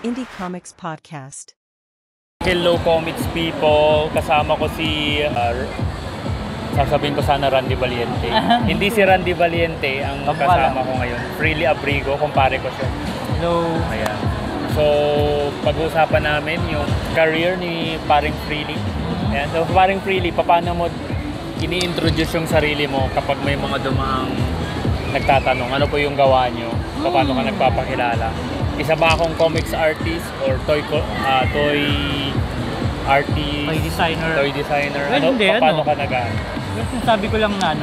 Indie Comics Podcast. Hello comics people, kasama ko si sasabihin ko sana Randy Valiente. Hindi si Randy Valiente ang kasama ko ngayon. Freely Abrigo, kumpare ko siya. Hello. Ayan. So, pag-uusapan namin yung career ni Paring Freely. Ayan. So, Paring Freely, paano mo ini-introduce yung sarili mo kapag may mga dumaang nagtatanong, ano po yung gawa nyo? Paano ka nagpapakilala? Isa ba akong comics artist or toy artist? Toy designer. Well, paano ka nag-ano? Well, sabi ko lang na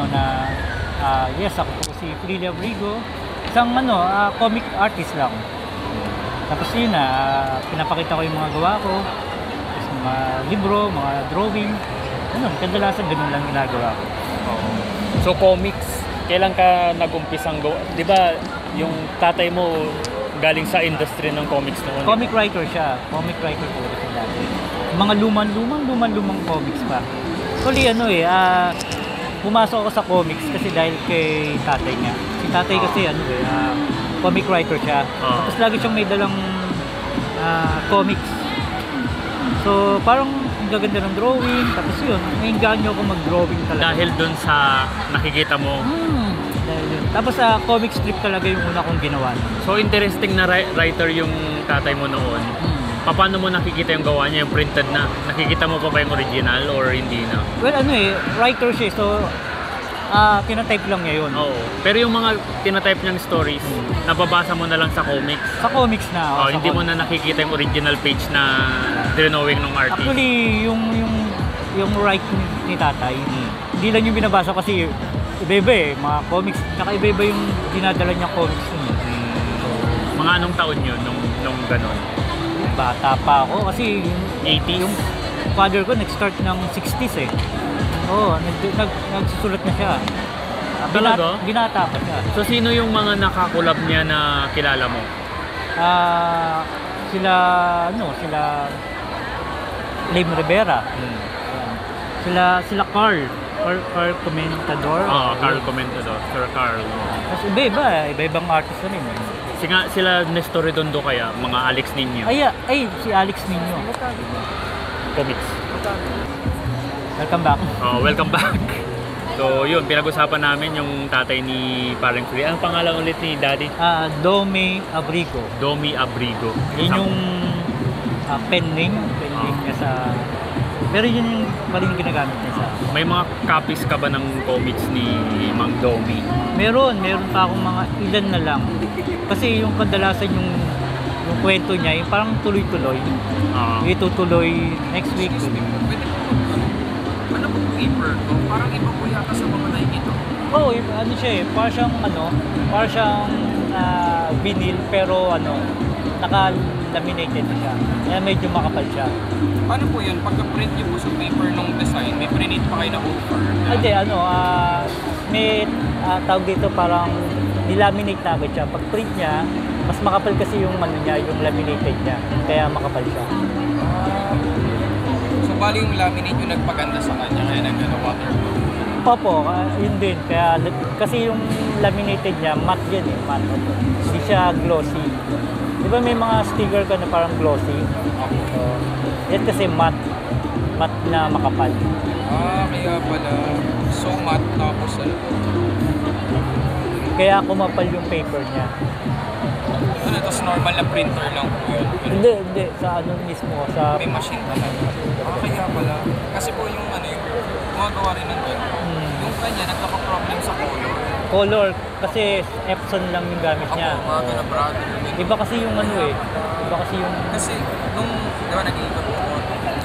yes, ako po si Freely Abrigo. Isang comic artist lang. Tapos yun pinapakita ko yung mga gawa ko. Tapos mga libro, mga drawing. Kadalasan ganun lang ginagawa ko. So comics, kailan ka nag-umpisang gawa? Di ba yung tatay mo galing sa industry ng comics noon? Comic writer siya. Comic writer po siya dati. Mga lumang comics pa. Actually pumasok ako sa comics kasi dahil kay tatay niya. Si tatay kasi comic writer siya. Tapos lagi siyang may dalang comics. So parang ang gaganda ng drawing. Tapos yun, nainganyo ako mag-drawing talaga. Dahil dun sa nakikita mo? Dahil yun. Tapos comic strip talaga yung una kong ginawa. So interesting na writer yung tatay mo noon. Paano mo nakikita yung gawa niya, yung printed na? Nakikita mo pa ba yung original or hindi na? Well, writer siya. So, tinatype lang niya yun. Oo. Pero yung mga tinatype niyang stories, nababasa mo na lang sa comics? Sa comics na. Hindi mo na nakikita yung original page na drawing ng artist? Actually, yung write ni tatay, hindi lang yung binabasa kasi iba-iba mga comics. Tsaka iba-iba yung dinadala niyang comics yun. Mga anong taon yun nung ganon? Bata pa ako kasi 80s? Yung father ko nag-start ng 60s eh. Oo, nagsusulat na siya. Talaga? Binata pa siya. So sino yung mga nakakulab niya na kilala mo? Sila Lame Rivera. Sila Carl Comentador. Carl Comentador. Sir Carl. Tapos iba-ibang artist na rin. Sila Nestor Redondo kaya, mga Alex Nino. Si Alex Nino. Comics. Welcome back. Welcome back. So yun, pinag-usapan namin yung tatay ni Paring Freely. Anong pangalan ulit ni Daddy? Domi Abrigo. Domi Abrigo. Yun yung pen name niya sa... Pero yun yung maling ginagamit niya sa... May mga copies ka ba ng comics ni Mang Domi? Meron pa akong mga ilan na lang. Kasi yung kadalasan yung kwento niya, yung parang tuloy-tuloy. Itutuloy next week. Ano po paper to? Parang iba po yata sa mga nakikita. Siya parang siyang vinyl pero naka-laminated siya. Kaya medyo makapal siya. Paano po yun? Pagka-print niyo po sa paper nung design, may print pa kayo na over? Hindi, may tawag dito parang nilaminate na agad siya. Pag print niya, mas makapal kasi yung yung laminated niya. Kaya makapal siya. So bali yung laminate yung nagpaganda sa kanya, kaya waterproof? Opo, yun din. Kaya, kasi yung laminated niya, matte yan eh. Matte. Hindi siya glossy. Di ba may mga sticker ka na parang glossy? So, yan kasi matte. Matte na makapal. Kaya pala. So matte tapos Kaya kumapal yung paper niya. Tapos normal na printer lang po yun? Hindi. Sa mismo. May machine talaga. Kaya pala. Kasi po yung gumagawa rin ng gano'n. Yung kanya, nagkaka-problem sa color. Color. Kasi Epson lang yung gamit niya. Mga gano'n brother. Iba kasi yung Iba kasi yung... Kasi nung, di ba nag-iikot po ako,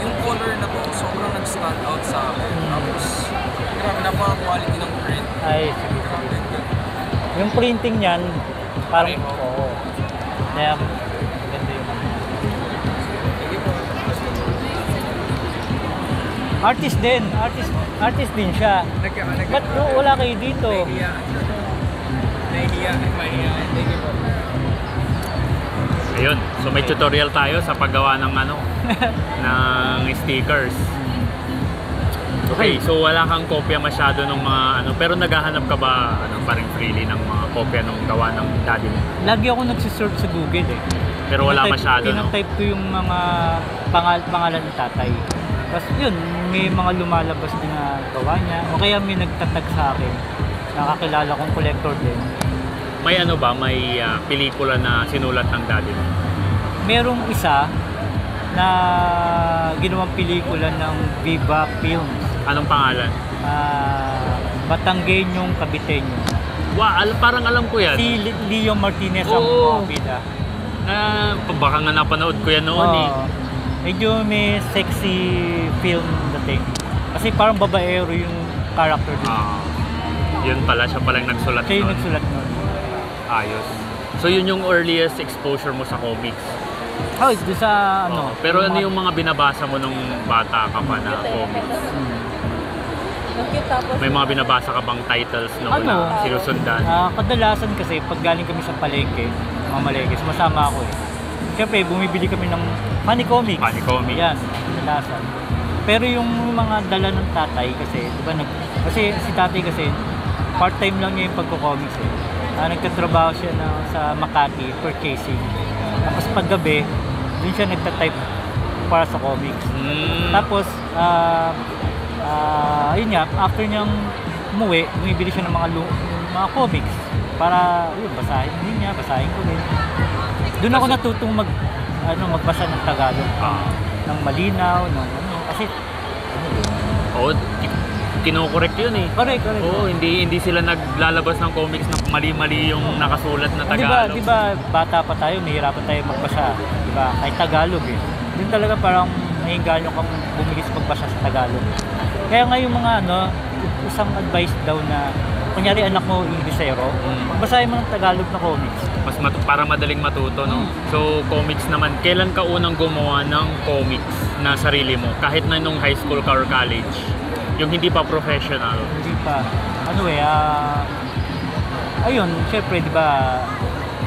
yung color na po, sobrang nag-stand out sa akin. Tapos, grabe, napaka-quality ng print. Ay, sige. Yung printing niyan, parang... Oo. Kaya, ganda yung... Artist din. Artist din siya. Ba't wala kayo dito? Nahihiya. Ayun. So may tutorial tayo sa paggawa ng ng stickers. So Okay, so wala kang kopya masyado ng mga ano, pero naghahanap ka ba parang freely ng mga kopya nung gawa ng daddy mo? Lagi ako nagsisearch sa Google eh. Pero wala masyado, no? Tinatype ko yung mga pangalan ng tatay. Tapos yun, may mga lumalabas din na gawa niya. O kaya may nagtatag sa akin. Nakakilala kong collector din. May ano ba, may pelikula na sinulat ng daddy mo? Merong isa na ginawang pelikula ng Viva Films. Anong pangalan? Batanggenyong Kabiteño. Parang alam ko yan. Si Leo Martinez ang Oo. bida. Baka nga napanood ko yan noon eh. Medyo may sexy film dating. Kasi parang babaero yung character din. Yun pala, siya palang nagsulat Siya yung nun. nagsulat nun. Ayos. So yun yung earliest exposure mo sa comics. Doon sa ano. Pero ano yung mga binabasa mo nung bata ka pa na comics? May mga binabasa ka bang titles noon na sinusundan? Kadalasan kasi pag galing kami sa palengke, mamalengke, sumasama ako eh. Siyempre, bumibili kami ng funny comics. Funny comics. Yan, kadalasan. Pero yung mga dala ng tatay kasi, di ba, kasi si tatay kasi, part-time lang niya yung pagko-comics eh. Nagtatrabaho siya sa Makati, purchasing. Tapos paggabi, dun siya nagtatype para sa comics. Tapos, yun nga, after niyang umuwi, bumibili siya ng mga comics para yun, basahin ko din. Doon ako natutong magbasa ng Tagalog, ng malinaw, kasi kino-correct yun eh. Correct. Hindi sila naglalabas ng comics na mali-mali yung nakasulat na Tagalog. Di ba bata pa tayo, nahihirapan tayo magbasa, di ba? Kahit Tagalog eh. Doon talaga parang nahihinganyo kang bumilis magbasa sa Tagalog. Kaya nga yung mga isang advice daw na kunyari anak mo Inglesero, magbasahin mo ng Tagalog na comics. Para madaling matuto, no? So, comics naman. Kailan ka unang gumawa ng comics na sarili mo? Kahit na nung high school ka or college? Yung hindi pa professional? Hindi pa. Ayun, syempre, di ba,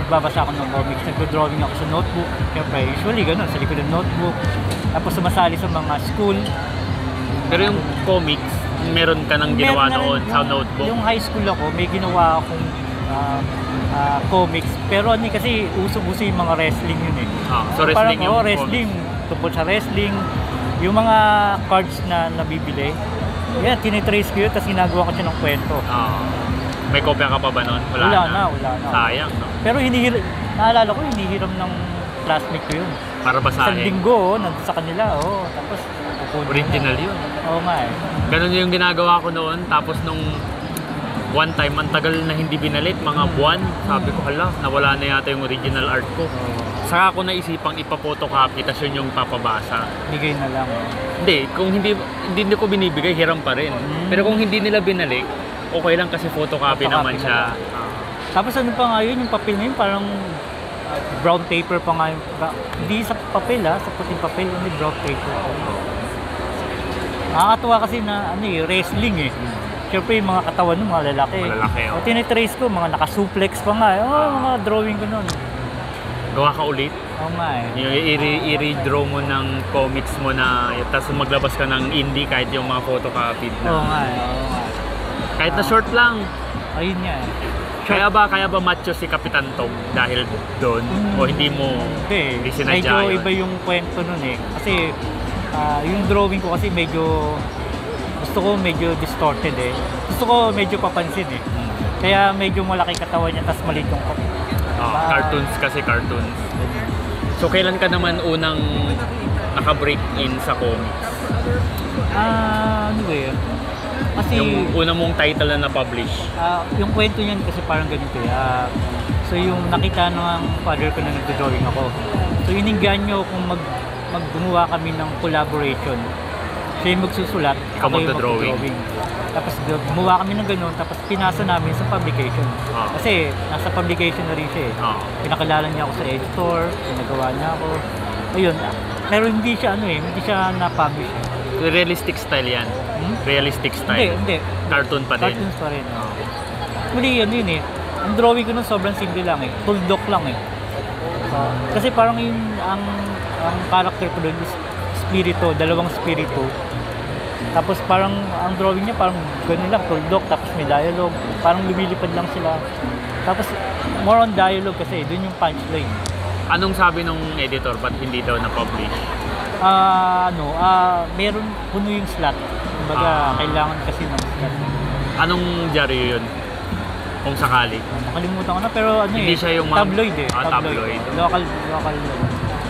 nagbabasa ako ng comics, nagdo-drawing ako sa notebook. Syempre, usually ganun, sa likod ng notebook. Tapos sumasali sa mga school. Pero yung comics, meron ka nang ginawa noon sa notebook? Yung high school ako, may ginawa akong comics. Pero kasi uso-uso yung mga wrestling yun eh. So wrestling parang, yung wrestling. Tungkol sa wrestling. Yung mga cards na nabibili, yan, tinitrace ko yun, tapos ginagawa ko siya ng kwento. May kopya ka pa ba noon? Wala na. Sayang, no? Pero naalala ko, hinihiram ng classmate ko yun. Para basahin? Isang linggo, nandun sa kanila, tapos original yun. Oo nga eh. Ganun yung ginagawa ko noon, tapos nung one time, ang tagal na hindi binalik, mga buwan, sabi ko, nawala na yata yung original art ko. Saka ako naisipang ipa-photocopy, tapos yun yung papabasa. Bigay na lang. Hindi, kung hindi ko binibigay, hiram pa rin. Pero kung hindi nila binalik, okay lang kasi photocopy naman siya. Tapos ano pa nga yun, yung papel na yun, parang brown paper pa nga yun. Hindi sa papel sa puting papel, hindi brown paper. Nakakatuwa kasi na wrestling eh. Siyempre yung mga katawan ng mga lalaki. Tinitrace ko, mga nakasuplex pa nga. Mga drawing ko nun. Gawa ka ulit? Oo nga eh. Yung i-redraw mo ng comics mo na, tapos maglabas ka ng indie kahit yung mga photocopied na. Oo nga eh. Kahit na short lang. Ayun nga eh. Kaya ba macho si Kapitan Tom dahil doon? O hindi Hindi, sinadya medyo yun? iba yung kwento nun eh. Kasi yung drawing ko kasi gusto ko medyo distorted eh. Gusto ko medyo papansin eh. Kaya medyo malaki katawan niya, tas maliit yung cartoons kasi cartoons. So kailan ka naman unang naka-break in sa comics? Kasi yung una mong title na na-publish? Yung kwento niyan kasi parang ganito eh. So yung nakita ng father ko na nagdo-drawing ako. So iningganyo kung gumawa kami ng collaboration. Siya yung magsusulat, ikaw magdo-drawing. Tapos gumawa kami ng gano'n, tapos pinasa namin sa publication. Kasi nasa publication na rin siya eh. Pinakilala niya ako sa editor, pinagawa niya ako. Ayun, pero hindi siya hindi siya na-publish. Realistic style yan? Realistic style? Hindi. Cartoon pa din? Cartoons pa rin. Muli yun eh. Ang drawing ko nun sobrang simple lang eh. Tuldok lang eh. Kasi parang ang character ko doon is spirito, dalawang spirito. Tapos parang ang drawing niya parang ganun lang, tuldok, tapos may dialogue. Parang lumilipad lang sila. Tapos more on dialogue kasi dun yung punchline. Anong sabi nung editor? Ba't hindi daw na-publish? Meron puno yung slot. Kumbaga, kailangan kasi ng slot. Anong dyaryo yun? Kung sakali? Nakalimutan ko na, pero Hindi siya yung tabloid eh. tabloid. Local.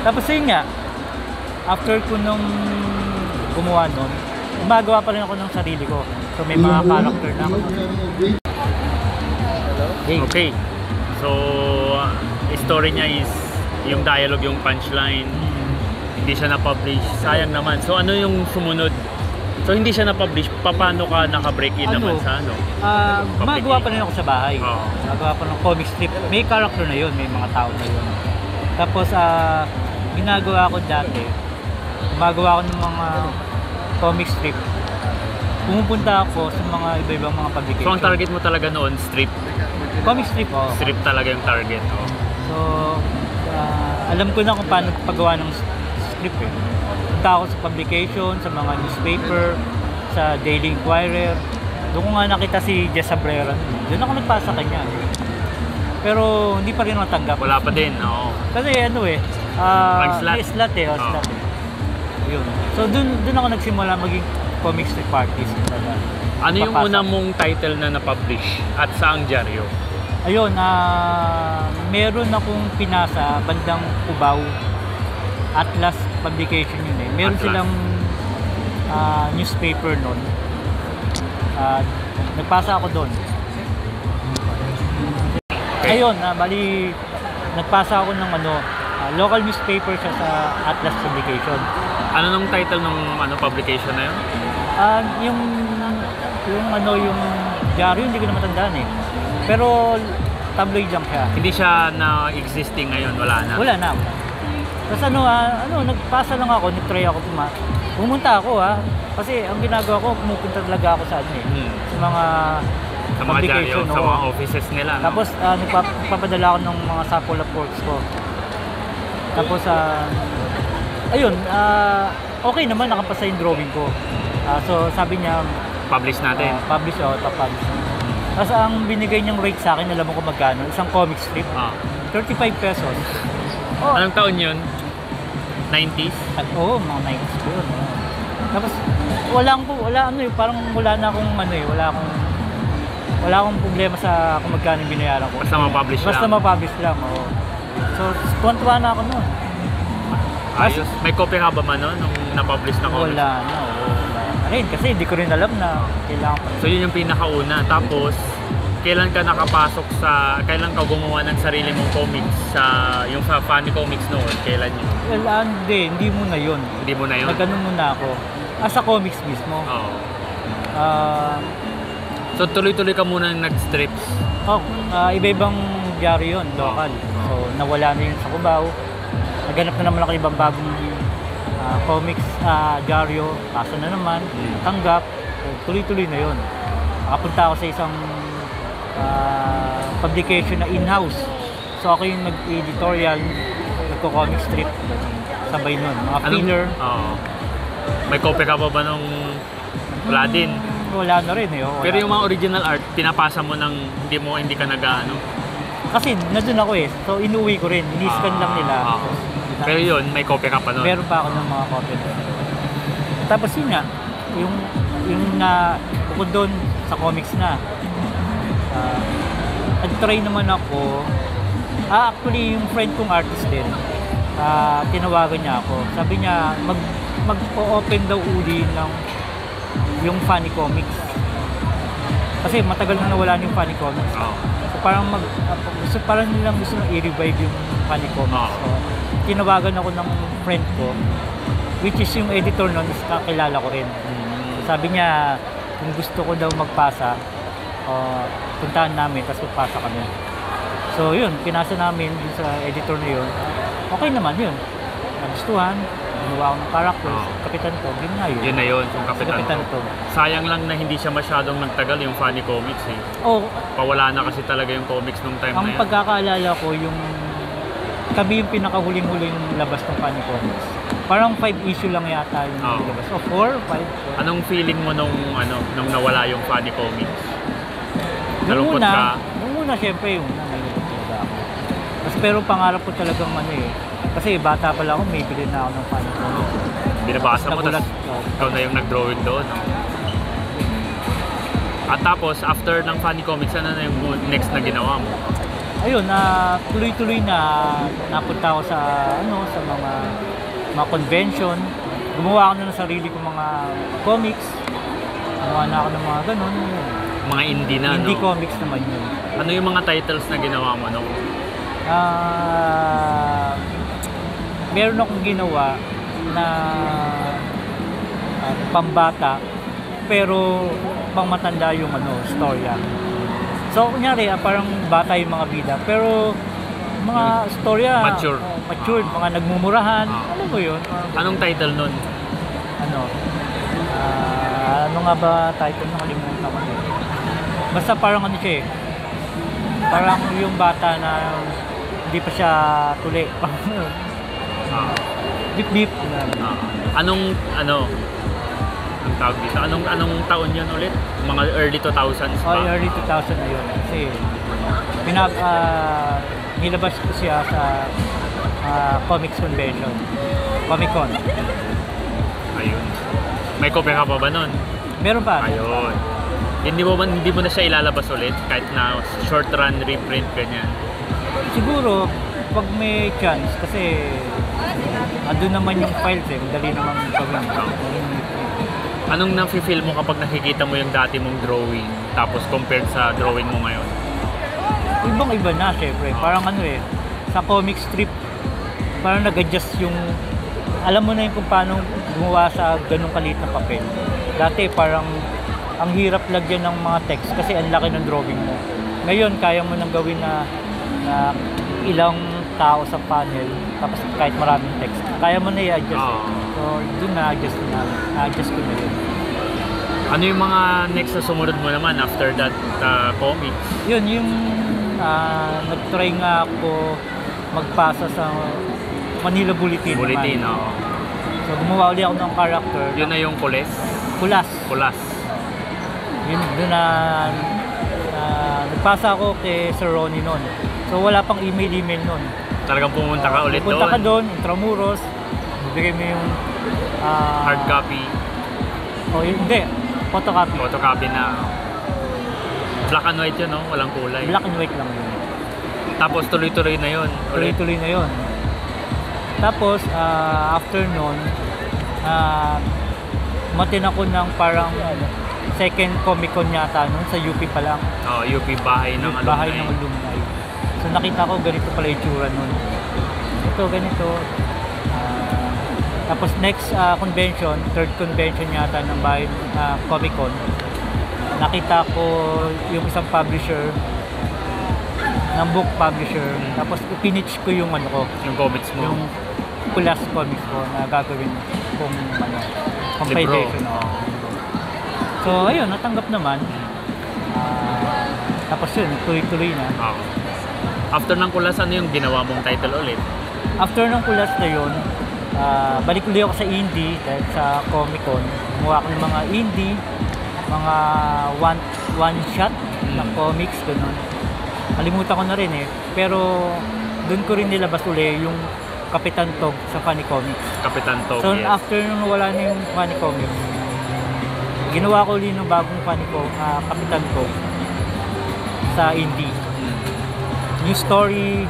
Tapos yun nga, after ko nung gumawa nun, gumagawa pa rin ako ng sarili ko. So may mga character na ako. Okay. So, story niya is yung dialogue, yung punchline. Hindi siya na-publish. Sayang naman. So, ano yung sumunod? So, hindi siya na-publish. Paano ka naka-break-in naman sa ano? Gumagawa pa rin ako sa bahay. Oo. Gumagawa pa ng comic strip. May character na yun, may mga tao na yun. Tapos, ginagawa ko dati, gumagawa ako ng mga comic strip. Pumupunta ako sa mga iba-ibang mga publication. So, ang target mo talaga noon, strip? Comic strip, oh. Strip talaga yung target. Oh. So, alam ko na kung paano paggawa ng script eh. Punta ako sa publication, sa mga newspaper, sa Daily Inquirer. Doon ko nga nakita si Jess Abrera. Doon ako nagpasa kanya. Pero hindi pa rin natanggap. Wala pa din, oo. Kasi ano eh, Slot. may slot eh, slot eh. Yun. So doon ako nagsimula maging comic strip artist. Ano yung una mong title na na-publish at saang dyaryo? Ayun, meron akong pinasa bandang Cubao. Atlas publication yun eh. Meron Atlas. silang newspaper noon. Nagpasa ako doon. Okay. Ayun, bali nagpasa ako ng local newspaper siya sa Atlas publication. Ano nung title ng publication na yun? Yung diaryo hindi ko na matandaan eh. Pero tabloid lang siya. Hindi siya na-existing ngayon, wala na? Wala na. Tapos nagpasa lang ako, nag-try ako pumunta ako kasi ang ginagawa ko, pumupunta talaga ako sa sa mga sa mga dyaryo, sa mga offices nila. Tapos nagpapadala ako ng mga sample of works ko. Tapos ayun, okay naman, nakapasa yung drawing ko. So sabi niya, Publish natin. publish top-publish. Tapos ang binigay niyang rate sa akin, alam mo kung magkano, isang comic strip, 35 pesos. Anong taon yun? 90s? Oo, mga 90s ko yun. Tapos parang wala na akong wala akong problema sa kung magkano yung binayaran ko. Basta ma-publish lang? Basta ma-publish lang, oo. So, tuwan-tuwa na ako nun. Ayos. May copy ka ba man nun nung na-publish na comics? Wala na, kasi hindi ko rin alam na kailangan ko. So yun yung pinakauna. Tapos, kailan ka gumawa ng sarili mong comics yung sa Funny Comics noon? Kailan yun? Well, hindi mo na yun. Hindi mo na yun? Nagganon muna ako. Sa comics mismo. Oo. So tuloy-tuloy ka muna nag-strips? Iba-ibang dyaryo yun, local. So nawala na yun sa Cubao. Naganap na naman ako ibang bagong comics, dyaryo. Pasa na naman, tanggap. So, tuloy-tuloy na yun. Nakapunta ako sa isang publication na in-house. So ako yung nag-editorial, nagko-comic strip, sabay nun, mga filler. May copy ka pa ba nung wala din? Wala na rin eh. Pero yung mga original art, pinapasa mo ng hindi ka nag-ano? Kasi nandun ako eh, so inuwi ko rin, ini-scan lang nila. Pero yun, may copy ka pa nun? Meron pa ako ng mga copy. Tapos yun nga, yung bukod doon sa comics na, nag-try naman ako. Actually, yung friend kong artist din, tinawagan niya ako. Sabi niya, mag-open daw uli ng yung Funny Comics. Kasi matagal na nawala yung Funny Comics. So parang nilang gusto nang i-revive yung Funny Comics. So, tinawagan ako ng friend ko, which is yung editor nun, is kakilala ko rin. Sabi niya, kung gusto ko daw magpasa, puntahan namin, tapos magpasa kami. So yun, pinasa namin dun sa editor na yun. Okay naman yun. Nagustuhan, gumawa ako ng characters, Kapitan Tog, yun na yun. Yun na yun, yung Kapitan Tog. Sayang lang na hindi siya masyadong nagtagal yung Funny Comics eh. Pawala na kasi talaga yung comics nung time na yan. Ang pagkakaalala ko, kami yung pinakahuling-huling labas ng Funny Comics. Parang 5 issue lang yata yung Oo. nilabas. O 4, 5. Anong feeling mo nung nawala yung Funny Comics? Nalungkot ka? Nung una, syempre yung nalungkot talaga ako. Kasi pero pangarap ko talagang kasi bata pa lang ako, may bilhin na ako ng Funny Comics. Binabasa mo, Nagulat, tapos ikaw na yung nag-drawing doon. At tapos, after ng Funny Comics, ano na yung next na ginawa mo? Ayun, tuloy-tuloy na napunta ako sa sa mga convention. Gumawa ako na ng sarili kong mga comics. Gumawa na ako ng mga ganun. Mga indie na, Indie no? comics naman yun. Ano yung mga titles na ginawa mo, no? Meron akong ginawa na pambata pero pang matanda yung storya. So kunyari parang bata yung mga bida pero mga storya mature, mga nagmumurahan. Alam mo yun? Anong title nun? Ano nga ba title? Nakalimutan ko. Basta parang siya parang yung bata na hindi pa siya tuli. Beep beep. Anong ang tawag dito? Anong taon yun ulit? Mga early 2000s pa? Early 2000 na yun. Kasi nilabas ko siya sa Comics Convention. Comic Con. Ayun. May kopya ka pa ba nun? Meron pa. Ayun. Hindi mo na siya ilalabas ulit kahit na short run reprint ganyan. Siguro pag may chance kasi andun naman yung files madali naman gawin. Anong nafe-feel mo kapag nakikita mo yung dati mong drawing tapos compared sa drawing mo ngayon? Ibang-iba na syempre. Parang sa comic strip parang nag-adjust yung alam mo na yung kung paano gumawa sa ganung kaliit na papel. Dati parang ang hirap lagyan ng mga text kasi ang laki ng drawing mo. Ngayon kaya mo nang gawin na ilang tao sa panel tapos kahit maraming text. Kaya mo na i-adjust. So doon na-adjust ko na yun. Ano yung mga next na sumunod mo naman after that comics? Yun yung nag-try nga ako magpasa sa Manila Bulletin. Bulletin, oo. So gumawa ulit ako ng character. Yun na yung Kulas? Kulas. Yun doon na nagpasa ako kay Sir Ronnie noon. So wala pang email noon. Talagang pumunta ka ulit doon? Pumunta ka doon, Intramuros. Bigay mo yung hard copy? Hindi. Photocopy. Photocopy na. Black and white yun, no? Walang kulay. Black and white lang yun. Tapos tuloy-tuloy na yun? Tuloy-tuloy na yun. Tapos, after nun, matin ako ng parang second Comic Con yata nun, sa UP pa lang. UP, bahay ng alumni. Bahay ng alumni. So nakita ko ganito pala yung tsura nun. Ito, ganito. Tapos next convention, third convention yata ng bahay Comic Con, nakita ko yung isang publisher ng book publisher. Tapos ipinitch ko yung yung comics mo. Yung Kulas comics ko na gagawin kung compilation. So ayun, natanggap naman. Tapos yun, tuloy-tuloy na. After ng Kulas, ano yung ginawa mong title ulit? After ng Kulas na yun, balik ulit ako sa indie dahil sa Comic Con. Gumawa ako ng mga indie, mga one shot na comics, ganun. Kalimutan ko na rin pero doon ko rin nilabas uli yung Kapitan Tog sa Funny Comics. Kapitan Tog, so, yes. After nung wala na yung Funny Comics, ginawa ko ulit ng bagong Kapitan Tog sa indie. New story.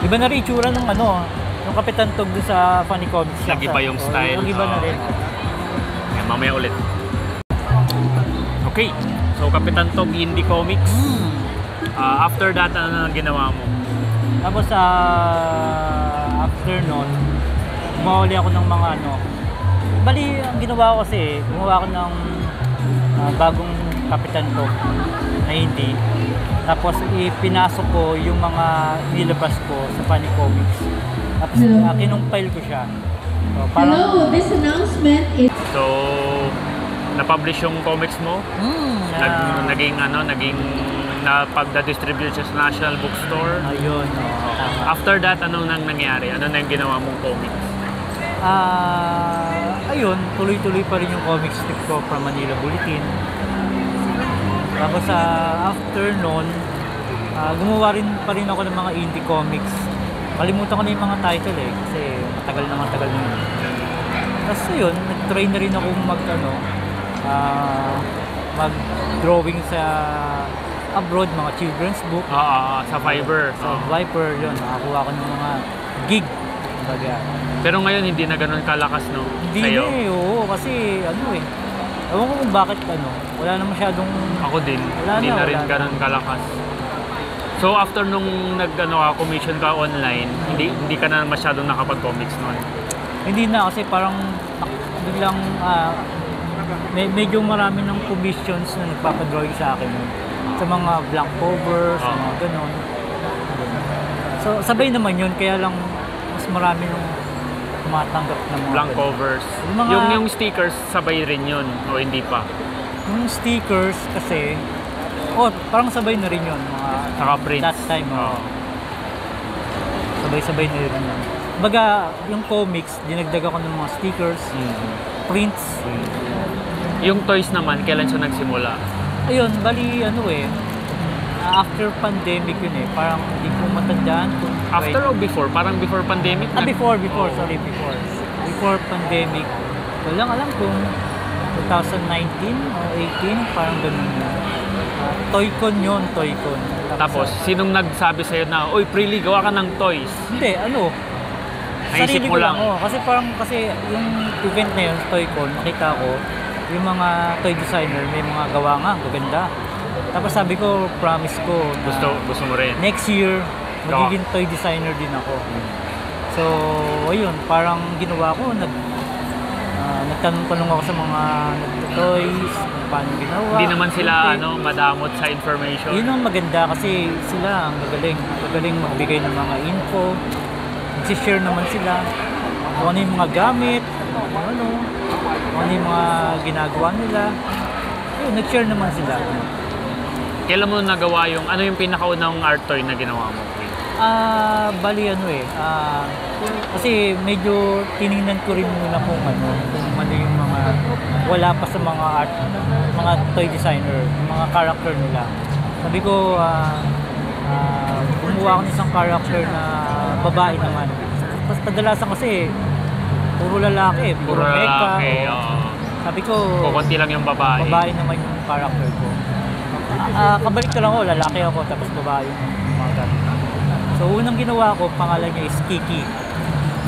Iba na rin itsura ng yung Kapitan Tog doon sa Funny Comics. Nag-iba yung style. Nag-iba na rin. Mamaya ulit. Okay. So, Kapitan Tog, Indie Comics. After that, ano na ginawa mo? Tapos, after nun, gumawa ulit ako ng mga Bali, ang ginawa ko kasi, gumawa ako ng bagong Kapitan Tog na indie. Tapos, ipinasok ko yung mga nilabas ko sa Funny Comics. Tapos, kinumpile ko siya. So, Hello, this announcement is... So, na-publish yung comics mo? Naging napag-distribute siya sa National Bookstore? Ayun, tama. After that, anong nang nangyari? Ano nang ginawa mong comics? Ayun, tuloy-tuloy pa rin yung comic strip ko from Manila Bulletin. Tapos after nun, gumawa rin pa rin ako ng mga indie comics. Kalimutan ko na yung mga title kasi matagal na yun. Tapos yun, nag-try na rin ako mag-drawing sa abroad, mga children's book. Sa Fiverr. Sa Viper, yun, nakakuha ko ng mga gig. Pero ngayon, hindi na ganun kalakas, no? Hindi Sa'yo? oo, kasi ewan ko kung bakit wala na masyadong... Ako din, hindi na rin ganun kalakas. So after nung commission ka online, hindi ka na masyadong nakapag-comics noon? Hindi na kasi parang biglang medyo marami ng commissions na nagpapadrawing sa akin sa mga blank covers, sa mga ganon. So sabay naman yun, kaya lang mas marami nung tumatanggap ng mga blank covers. Yung stickers, sabay rin yun o hindi pa? Yung stickers kasi parang sabay na rin yun. Saka prints. That time, sabay-sabay na rin yun. Baga, yung comics, dinagdag ako ng mga stickers, prints. Yung toys naman, kailan siya nagsimula? Ayun, bali after pandemic yun parang hindi ko matandaan kung... After o before? Parang before pandemic? Before. Before pandemic. Walang alam kung 2019 o 18, parang ganun na. Toycon yun. Tapos, sinong nagsabi sa'yo na, "Uy, Freely, gawa ka ng toys"? Hindi, Naisip mo lang? Kasi yung event na yun, Toycon, nakita ko, yung mga toy designer, may mga gawa nga, gaganda. Tapos sabi ko, promise ko na gusto mo rin? Next year, magiging toy designer din ako. So, ayun, parang ginawa ko, nagtanong-tanong ako sa mga toys, paano ginawa. Hindi naman sila madamot sa information. Yun ang maganda kasi sila ang magaling magbigay ng mga info. Nag-share naman sila kung ano yung mga gamit, kung ano yung mga ginagawa nila. Yun, nag-share naman sila. Kailan mo nagawa ano yung pinakaunang art toy na ginawa mo? Bali kasi medyo tiningnan ko rin muna kung ano yung mga wala pa sa mga toy designer, mga character nila. Sabi ko, gumawa ako ng isang character na babae naman. Tapos kadalasan kasi puro lalaki, puro mecha. Sabi ko, konti lang yung babae. Babae naman yung character ko. Kabalik ko lang lalaki ako tapos babae yung mga ganun. So unang ginawa ko, pangalan niya is Kiki.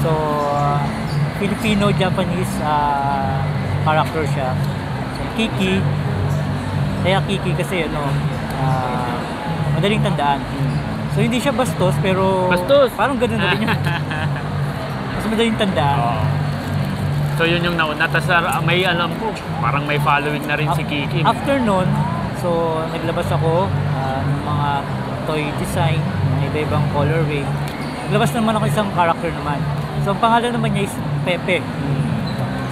So Filipino-Japanese character siya. So Kiki, kaya Kiki kasi madaling tandaan. So hindi siya bastos pero parang ganoon na rin yun. Mas madaling tandaan. So yun yung nauna. Tapos may alam ko, parang may following na rin si Kiki. After nun, so naglabas ako ng mga toy design, mga iba-ibang colorway. Naglabas naman ako isang character naman. So ang pangalan naman niya is Pepe.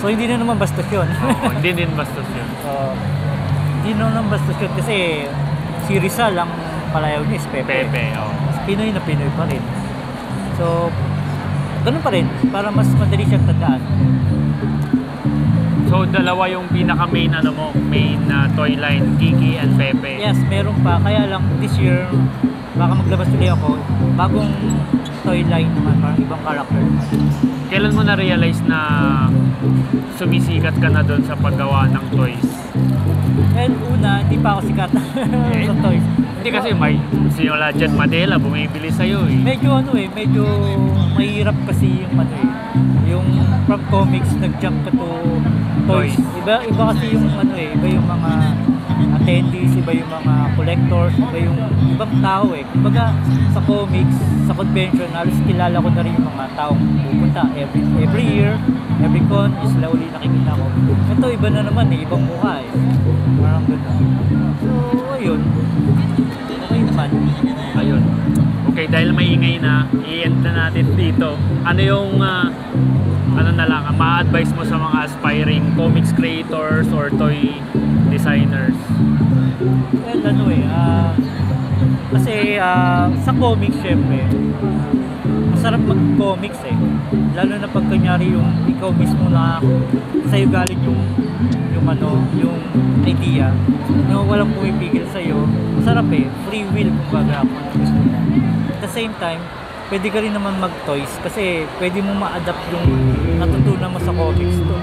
So hindi na naman bastos yun. Hindi din bastos yun. Hindi na naman bastos yun kasi si Rizal ang palayaw niya is Pepe. Pinoy na Pinoy pa rin. So ganun pa rin, para mas madali siyang tandaan. So dalawa yung pinaka-main main toy line, Kiki and Pepe. Yes, meron pa. Kaya lang this year, baka maglabas tuloy ako, bagong toy line naman, parang ibang character naman. Kailan mo na-realize na sumisikat ka na doon sa paggawa ng toys? And una, hindi pa ako sikat sa toys. Hindi kasi may sinula dyan Manila, bumibili sa'yo eh. Medyo medyo mahirap kasi yung from comics nag-jump ka to toys. Iba kasi yung iba yung mga attendees, iba yung mga collectors, iba yung ibang tao Kumbaga sa comics, sa convention, halos kilala ko na rin yung mga taong pupunta every year, every con, slowly nakikita ko. Ito iba na naman ibang mukha Parang gano'n. So ayun. Okay naman. Ayun. Okay, dahil maingay na, i-end na natin dito. Ano yung ma-advise mo sa mga aspiring comics creators or toy designers? Well, kasi sa comics syempre, sarap mag-comics eh. Lalo na pag kunyari yung ikaw mismo na sa'yo galing yung idea, yung walang pumipigil sa'yo, sarap eh, free will kumbaga kung ano gusto mo. At the same time, pwede ka rin naman mag-toys kasi pwede mo ma-adapt yung natutunan mo sa comics to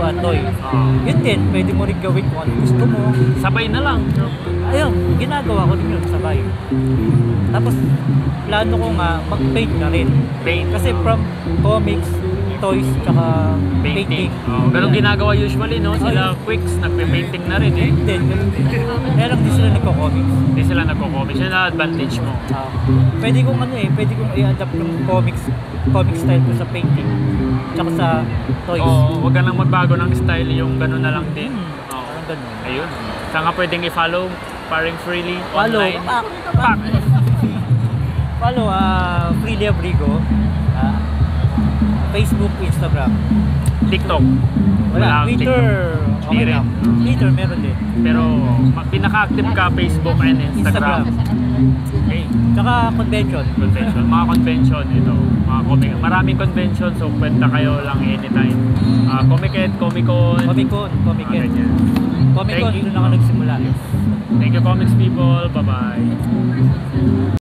a toy. Yun din, pwede mo rin gawin kung ano gusto mo. Sabay na lang. Ayun, ginagawa ko din yun, sabay. Tapos, plano ko nga, mag-paint na rin. Paint. Kasi from comics, toys, tsaka painting. Ganun ginagawa usually, no? Sila Quicks, nagpe-painting na rin eh. Din, ganun din. Kaya lang di sila nagko-comics. Hindi sila nagko-comics. Yun ang advantage mo. Pwede kong pwede kong i-adapt yung comic style ko sa painting. Tsaka sa toys. Oo, wag ka nang magbago ng style, yung ganun na lang din. Parang ganun. Ayun. Saan ka pwedeng i-follow? Paring Freely Follow. online? Pak! Follow, Freely Abrigo. Facebook, Instagram. TikTok? Wala. Ang Twitter. TikTok. Di Okay rin. lang. Twitter, meron din. Pero pinaka-active ka Facebook and Instagram. Okay. Tsaka convention. Convention. Mga convention ito. Maraming convention, so pwede kayo lang anytime. Comic-Con. Comic-Con. Ganyan. Comic-Con, Thank you. doon ako nagsimula. Thank you, comics people. Bye-bye.